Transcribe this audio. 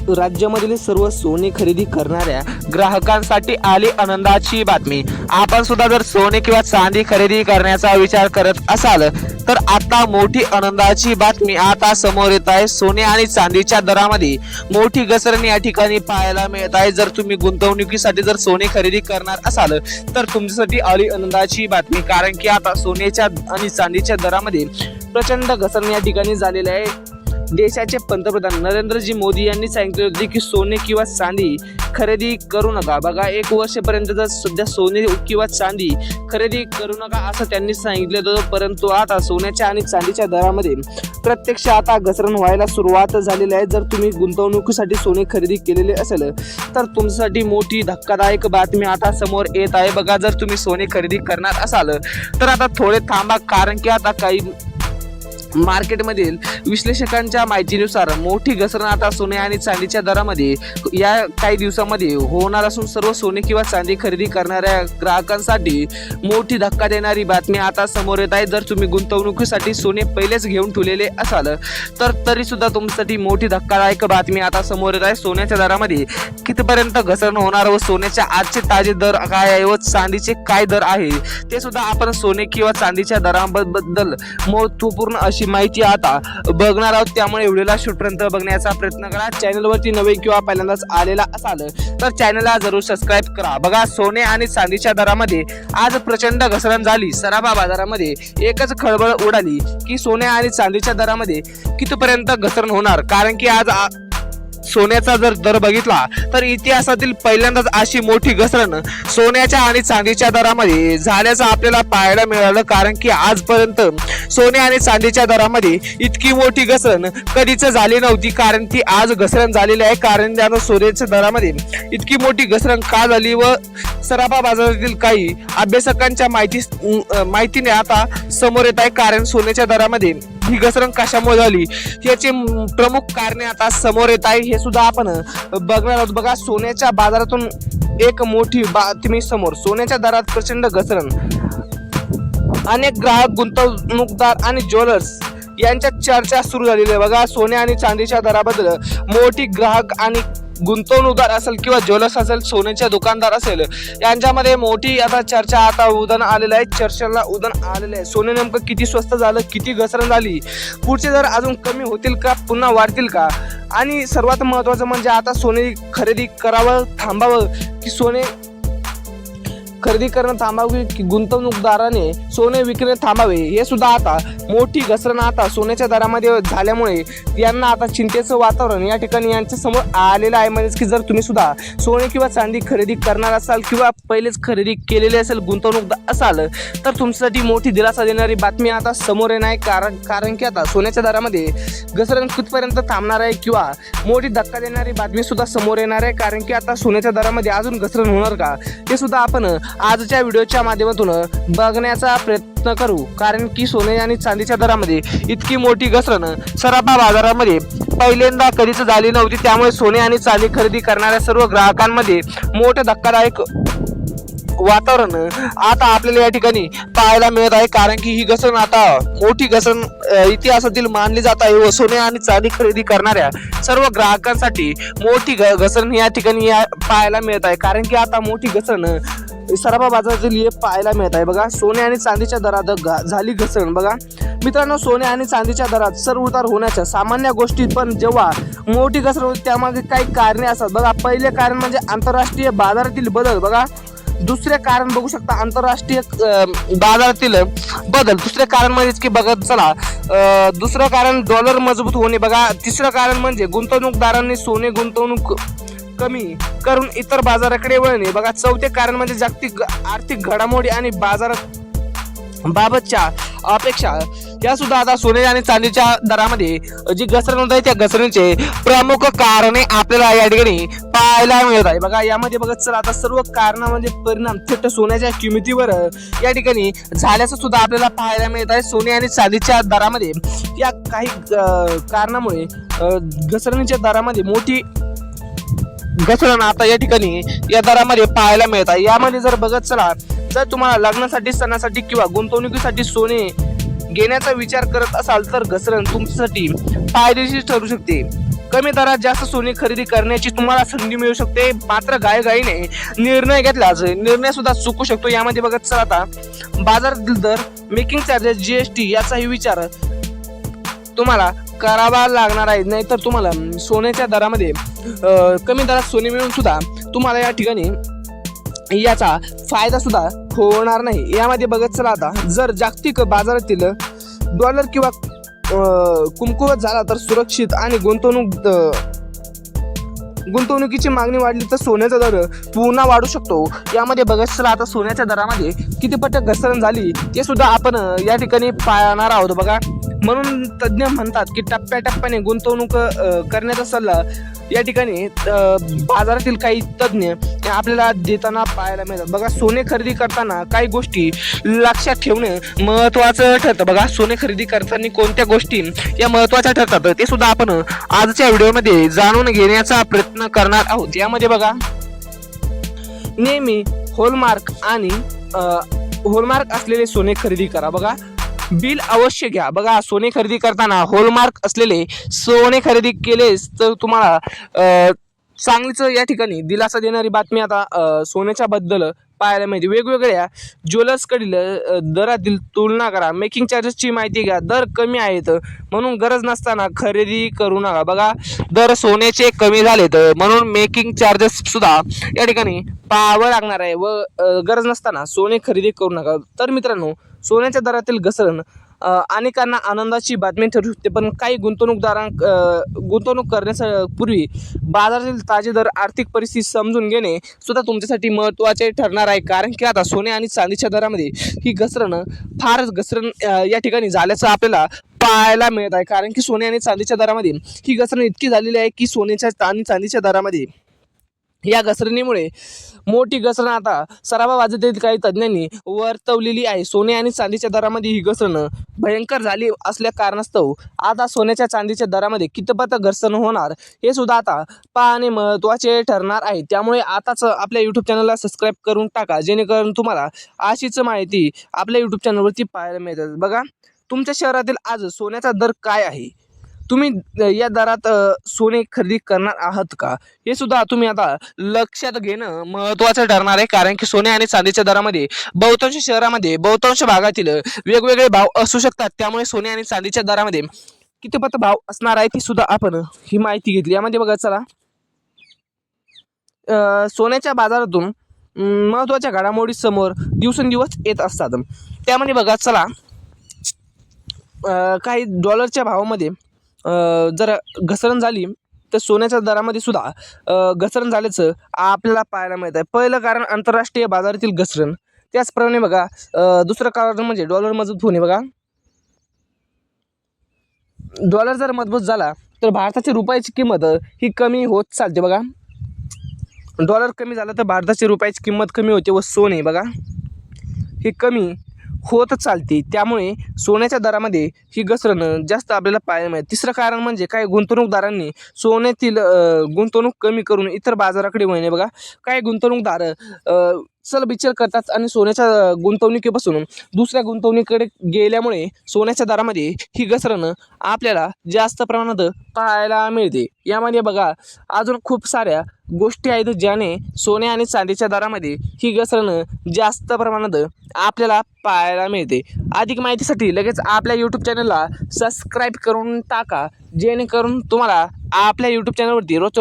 राज्यामधील सर्व सोने खरेदी करणाऱ्या ग्राहकांसाठी आली आनंदाची बातमी। आपण सुद्धा जर सोने किंवा चांदी खरेदी करण्याचा विचार करत असाल तर आता मोठी आनंदाची बातमी आता समोर येत आहे। सोने आणि चांदीच्या दरामध्ये मोठी घसरण या ठिकाणी पाहायला मिळत आहे। जर तुम्ही गुंतवणुकीसाठी जर सोने खरेदी करणार असाल तर तुमच्यासाठी आली आनंदाची बातमी, कारण की आता सोन्याच्या आणि चांदीच्या दरामध्ये प्रचंड घसरण या ठिकाणी झालेले आहे। देशाचे पंतप्रधान नरेंद्रजी मोदी यांनी सांगितले होते की सोने किंवा चांदी खरेदी करू नका। बघा, 1 वर्षापर्यंत जर सध्या सोने किंवा चांदी खरेदी करू नका असं त्यांनी सांगितलं होतं, परंतु आता सोन्याच्या आणि चांदीच्या दरामध्ये प्रत्यक्ष आता घसरण व्हायला सुरुवात झालेली आहे। जर तुम्ही गुंतवणुकीसाठी सोने खरेदी केलेले असेल तर तुमच्यासाठी मोठी धक्कादायक बातमी आता समोर येत आहे। बघा, जर तुम्ही सोने खरेदी करणार असाल तर आता थोडे थांबा, कारण की आता काही मार्केटमधील विश्लेषकांच्या माहितीनुसार मोठी घसरण आता सोने आणि चांदीच्या दरामध्ये या काही दिवसामध्ये होणार असून सर्व सोने किंवा चांदी खरेदी करणाऱ्या ग्राहकांसाठी मोठी धक्का देणारी बातमी आता समोर येत आहे। जर तुम्ही गुंतवणुकीसाठी सोने पहिलेच घेऊन ठेवलेले असाल तर तरी सुद्धा तुमच्यासाठी मोठी धक्कादायक बातमी आता समोर येत आहे। सोन्याच्या दरामध्ये कितीपर्यंत घसरण होणार व सोन्याच्या आजचे ताजे दर काय आहे व चांदीचे काय दर आहे ते सुद्धा आपण सोने किंवा चांदीच्या दराबद्दल महत्त्वपूर्ण अशी माहिती आता बघणार आहोत। त्यामुळे व्हिडिओला शेवटपर्यंत बघण्याचा प्रयत्न करा। चॅनलवरती नवीन किंवा पहिल्यांदाच आलेला असाल तर चॅनलला जरूर सबस्क्राईब करा। बघा, सोने आणि चांदीच्या दरामध्ये आज प्रचंड घसरण झाली। सराफा बाजारामध्ये एकच खळबळ उडाली की सोने आणि चांदीच्या दरामध्ये कितीपर्यंत घसरण होणार, कारण की आज सोन्याचा जर दर बघितला तर इतिहासातील पहिल्यांदाच अशी मोठी घसरण सोन्याच्या आणि चांदीच्या दरामध्ये झाल्याचं आपल्याला पाहायला मिळालं, कारण की आजपर्यंत सोने आणि चांदीच्या दरामध्ये इतकी मोठी घसरण कधीच झाली नव्हती। कारण की आज घसरण झालेली आहे, कारण त्यानं सोन्याच्या दरामध्ये इतकी मोठी घसरण का झाली व सराफा बाजारातील काही अभ्यासकांच्या माहितीने आता समोर येत आहे। कारण सोन्याच्या दरामध्ये ही घसरण कशामुळे झाली याचे प्रमुख कारणे आता समोर येत आहे, हे सुद्धा आपण बघणार आहोत। बघा, सोन्याच्या बाजारातून एक मोठी बातमी समोर। सोन्याच्या दरात प्रचंड घसरण, अनेक ग्राहक, गुंतवणूकदार आणि ज्वेलर्स यांच्यात चर्चा सुरू झालेली आहे। बघा, सोने आणि चांदीच्या दराबद्दल मोठी ग्राहक आणि गुंतवणूकदार असेल किंवा ज्वेलर्स असेल, सोन्याचे दुकानदार असेल, यांच्यामध्ये मोठी आता चर्चा आता उदाहरण आलेलं आहे, चर्चेला उदाहरण आलेलं आहे। सोने नेमकं किती स्वस्त झालं, किती घसरण झाली, पुढचे दर अजून कमी होतील का, पुन्हा वाढतील का, आणि सर्वात महत्त्वाचं म्हणजे आता सोने खरेदी करावं थांबावं की सोने खरेदी करणं थांबावे की गुंतवणूकदाराने सोने विकणे थांबावे, हे सुद्धा आता मोठी घसरण आता सोन्याच्या दरामध्ये झाल्यामुळे यांना आता चिंतेचं वातावरण या ठिकाणी यांच्या समोर आलेलं आहे। म्हणजेच की जर तुम्ही सुद्धा सोने किंवा चांदी खरेदी करणार असाल किंवा पहिलेच खरेदी केलेली असेल, गुंतवणूकदार असाल तर तुमच्यासाठी मोठी दिलासा देणारी बातमी आता समोर येणार आहे। कारण की आता सोन्याच्या दरामध्ये घसरण कुठपर्यंत थांबणार आहे किंवा मोठी धक्का देणारी बातमी सुद्धा समोर येणार आहे। कारण की आता सोन्याच्या दरामध्ये अजून घसरण होणार का ते सुद्धा आपण आजच्या व्हिडिओच्या माध्यमातून बघण्याचा प्रयत्न करू। कारण की सोने आणि चांदीच्या दरामध्ये इतकी मोठी घसरण सराफा बाजारामध्ये पहिल्यांदा कधीच झाली नव्हती। त्यामुळे सोने आणि चांदी खरेदी करणाऱ्या सर्व ग्राहकांमध्ये मोठं धक्कादायक वातावरण आता आपल्याला या ठिकाणी पाहायला मिळत आहे। कारण की ही घसरण आता मोठी घसरण इतिहासातील मानली जात आहे व सोने आणि चांदी खरेदी करणाऱ्या सर्व ग्राहकांसाठी मोठी घसरण या ठिकाणी पाहायला मिळत आहे। कारण की आता मोठी घसरण सराफा बाजारातील हे पाहायला मिळत आहे। बघा, सोने आणि चांदीच्या दरात झाली घसरण। बघा मित्रांनो, सोने आणि चांदीच्या दरात चढ-उतार होण्याच्या सामान्य गोष्टी, पण जेव्हा मोठी घसरण होते त्यामागे काही कारणे असतात। बघा, पहिले कारण म्हणजे आंतरराष्ट्रीय बाजारातील बदल। बघा, दुसरे कारण बघू शकता आंतरराष्ट्रीय बाजारातील बदल। दुसरे कारण म्हणजे की बघत चला, दुसरं कारण डॉलर मजबूत होणे। बघा, तिसरं कारण म्हणजे गुंतवणूकदारांनी सोने गुंतवणूक कमी करून इतर बाजाराकडे वळणे। बघा, चौथे कारण म्हणजे जागतिक आर्थिक घडामोडी आणि बाजारात बाबतच्या अपेक्षा, या सुद्धा आता सोने आणि चांदीच्या दरामध्ये जी घसरण होत आहे त्या घसरणीचे प्रमुख कारणे आपल्याला या ठिकाणी पाहायला मिळत आहे। बघा, यामध्ये बघत चला आता सर्व कारणामध्ये परिणाम थेट सोन्याच्या किमतीवर या ठिकाणी झाल्याचं सुद्धा आपल्याला पाहायला मिळत आहे। सोने आणि चांदीच्या दरामध्ये या काही कारणामुळे घसरणीच्या दरामध्ये मोठी घसरण आता या ठिकाणी या दरामध्ये पाहायला मिळत आहे। यामध्ये जर बघत चला, जर तुम्हाला लग्नासाठी, सणासाठी किंवा गुंतवणुकीसाठी सोने घेण्याचा विचार करत असाल तर घसरण तुमच्यासाठी फायदेशीर ठरू शकते। कमी दरात जास्त सोने खरेदी करण्याची तुम्हाला संधी मिळू शकते. मात्र घाईघाईने निर्णय घेतलाच निर्णय सुद्धा चुकू शकतो. यामध्ये बघत चला आता बाजारातील दर, मेकिंग चार्जेस, GST याचाही विचार तुम्हाला करावा लागणार आहे. नाहीतर तुम्हाला सोन्याच्या दरामध्ये कमी दरात सोने मिळून सुद्धा तुम्हाला या ठिकाणी याचा फायदा सुद्धा होणार नाही. यामध्ये बघत चला आता जर जागतिक बाजारातील डॉलर किंवा कमकुवत झाला तर सुरक्षित आणि गुंतवणुकीची मागणी वाढली तर सोन्याचा दर पुन्हा वाढू शकतो. यामध्ये बघत चला आता सोन्याच्या दरामध्ये किती पट घसरण झाली ते सुद्धा आपण या ठिकाणी पाहणार आहोत बघा. म्हणून तज्ज्ञ म्हणतात की टप्प्याटप्प्याने गुंतवणूक करण्याचा सल्ला या ठिकाणी बाजारातील काही तज्ज्ञ आपल्याला देताना पाहायला मिळतात बघा. सोने खरेदी करताना काही गोष्टी लक्षात ठेवणे महत्त्वाचं ठरतं बघा. सोने खरेदी करताना कोणत्या गोष्टी या महत्त्वाच्या ठरतात ते सुद्धा आपण आजच्या व्हिडिओमध्ये जाणून घेण्याचा प्रयत्न करणार आहोत. यामध्ये बघा नेहमी हॉलमार्क असलेले सोने खरेदी करा बघा. बिल अवश्य घ्या बघा. सोने खरेदी करताना हॉलमार्क असलेले सोने खरेदी केलेस तर तुम्हाला चांगलीच या ठिकाणी दिलासा देणारी बातमी आता सोन्याच्या बद्दल पाहायला मिळते. वेगवेगळ्या ज्वेलर्सकडील दरातील तुलना करा. मेकिंग चार्जेसची माहिती घ्या. दर कमी आहेत म्हणून गरज नसताना खरेदी करू नका बघा. दर सोन्याचे कमी झालेत म्हणून मेकिंग चार्जेस सुद्धा या ठिकाणी पाहावं लागणार आहे व गरज नसताना सोने खरेदी करू नका. तर मित्रांनो, सोन्याच्या दरातील घसरण अनेकांना आनंदाची बातमी ठरू शकते, पण काही गुंतवणूक करण्याच्या पूर्वी बाजारातील ताजे दर, आर्थिक परिस्थिती समजून घेणे सुद्धा तुमच्यासाठी महत्त्वाचे ठरणार आहे. कारण की आता सोने आणि चांदीच्या दरामध्ये ही फारच घसरण या ठिकाणी झाल्याचं आपल्याला पाहायला मिळत आहे. कारण की सोने आणि चांदीच्या दरामध्ये ही घसरण इतकी झालेली आहे की सोन्याच्या आणि चांदीच्या दरामध्ये या घसरणीमुळे मोठी घसरण आता सरावा बाजारातील काही तज्ज्ञांनी वर्तवलेली आहे. सोने आणि चांदीच्या दरामध्ये ही घसरण भयंकर झाली असल्या कारणास्तव आता सोन्याच्या चांदीच्या दरामध्ये कितपत घसरण होणार हे सुद्धा आता पाहणे महत्त्वाचे ठरणार आहे. त्यामुळे आताच आपल्या यूट्यूब चॅनलला सबस्क्राईब करून टाका, जेणेकरून तुम्हाला अशीच माहिती आपल्या यूट्यूब चॅनलवरती पाहायला मिळतात बघा. तुमच्या शहरातील आज सोन्याचा दर काय आहे? तुम्ही या दरात सोने खरेदी करणार आहात का? हे सुद्धा तुम्ही आता लक्षात घेणं महत्त्वाचं ठरणार आहे. कारण की सोने आणि चांदीच्या दरामध्ये बहुतांश शहरामध्ये बहुतांश भागातील वेगवेगळे भाव असू शकतात. त्यामुळे सोने आणि चांदीच्या दरामध्ये कितीपत भाव असणार आहे ती सुद्धा आपण ही माहिती घेतली. यामध्ये बघा चला सोन्याच्या बाजारातून महत्त्वाच्या घडामोडी समोर दिवसेंदिवस येत असतात. त्यामध्ये बघा चला काही डॉलरच्या भावामध्ये जर घसरण झाली तर सोन्याच्या दरामध्ये सुद्धा घसरण झाल्याचं आपल्याला पाहायला मिळत आहे. पहिलं कारण आंतरराष्ट्रीय बाजारातील घसरण. त्याचप्रमाणे बघा दुसरं कारण म्हणजे डॉलर मजबूत होणे बघा. डॉलर जर मजबूत झाला तर भारताच्या रुपयाची किंमत ही कमी होत चालते बघा. डॉलर कमी झालं तर भारताची रुपयाची किंमत कमी होते व सोने बघा हे कमी होत चालते. त्यामुळे सोन्याच्या दरामध्ये ही घसरण जास्त आपल्याला पाहायला मिळते. तिसरं कारण म्हणजे काही गुंतवणूकदारांनी सोन्यातील गुंतवणूक कमी करून इतर बाजाराकडे वळणे बघा. काही गुंतवणूकदार चलबिचल करतात आणि सोन्याच्या गुंतवणुकीपासून दुसऱ्या गुंतवणुकीकडे गेल्यामुळे सोन्याच्या दरामध्ये ही घसरण आपल्याला जास्त प्रमाणात पाहायला मिळते. यामध्ये बघा अजून खूप साऱ्या गोष्टी आहेत ज्याने सोने आणि चांदीच्या दरामध्ये ही घसरण जास्त प्रमाणात आपल्याला पाहायला मिळते. अधिक माहितीसाठी लगेच आपल्या यूट्यूब चॅनलला सबस्क्राईब करून टाका, जेणेकरून तुम्हाला आपल्या यूट्यूब चॅनलवरती रोजच्या रोज